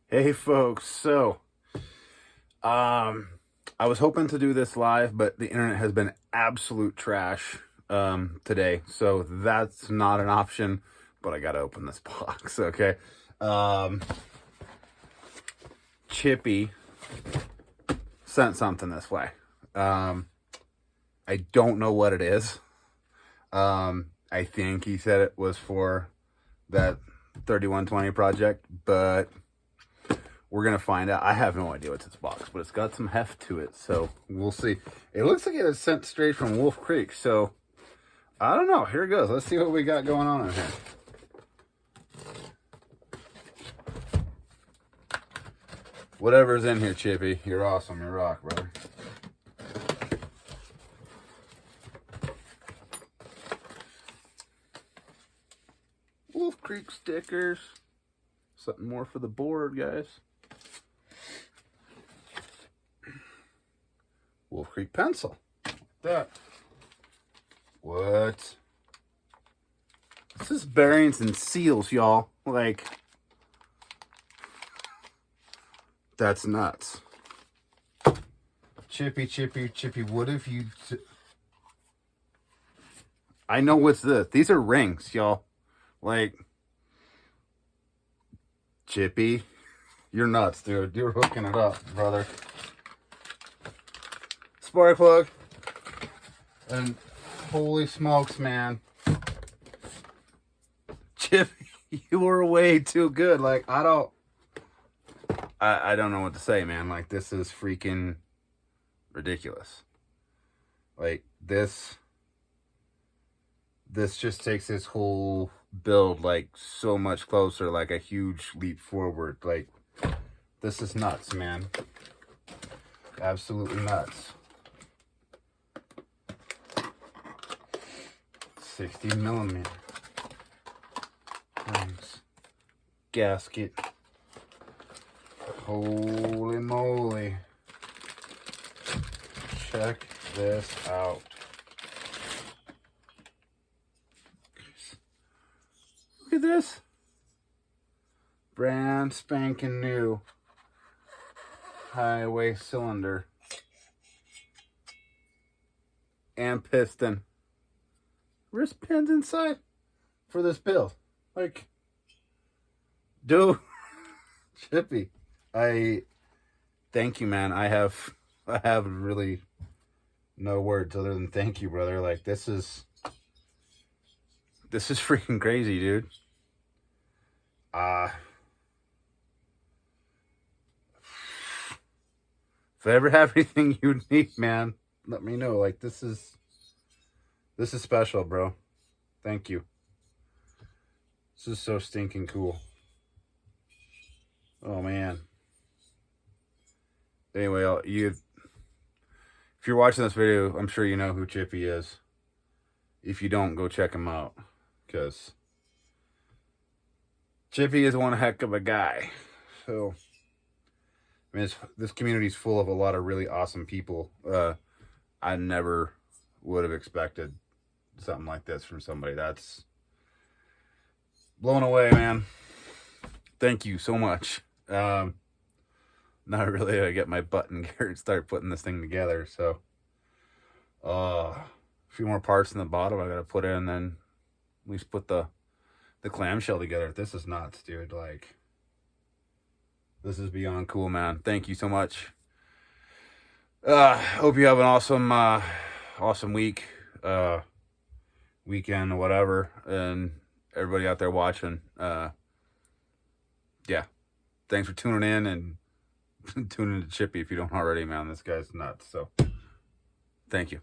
Hey folks, I was hoping to do this live, but the internet has been absolute trash today, so that's not an option. But I gotta open this box, okay? Um, Chippy sent something this way. I don't know what it is. I think he said it was for that 3120 project, but we're gonna find out. I have no idea what's this box, but it's got some heft to it, so we'll see. It looks like it was sent straight from Wolf Creek, so I don't know. Here it goes. Let's see what we got going on in here. Whatever's in here, Chippy, you're awesome. You rock, brother. Wolf Creek stickers. Something more for the board, guys. Wolf Creek pencil. That. What? This is bearings and seals, y'all. Like, that's nuts. Chippy, what if you... I know what's this. These are rings, y'all. Like, Chippy, you're nuts, dude. You're hooking it up, brother. Spark plug. And holy smokes, man. Chippy, you were way too good. Like, I don't know what to say, man. Like, this is freaking ridiculous. Like, this just takes this whole build like so much closer, like a huge leap forward. Like, this is nuts, man. Absolutely nuts. 60 millimeter rings. Gasket. Holy moly. Check this out. Look at this. Brand spanking new highway cylinder and piston. Wrist pins inside for this build. Like, dude, Chippy, I thank you, man. I have really no words other than thank you, brother. Like, this is freaking crazy, dude. If I ever have anything you need, man, let me know. Like, this is special, bro. Thank you. This is so stinking cool. Oh, man. Anyway, if you're watching this video, I'm sure you know who Chippy is. If you don't, go check him out, because Chippy is one heck of a guy. So, I mean, this community is full of a lot of really awesome people. I never would have expected something like this from somebody. That's blown away, man. Thank you so much. Now I really gotta get my butt in gear and start putting this thing together. So, a few more parts in the bottom I gotta put in, and then at least put the clamshell together. This is nuts, dude. Like, this is beyond cool, man. Thank you so much. Hope you have an awesome week, weekend, whatever, and everybody out there watching. Yeah, thanks for tuning in and tuning in to Chippy if you don't already, man. This guy's nuts. So, thank you.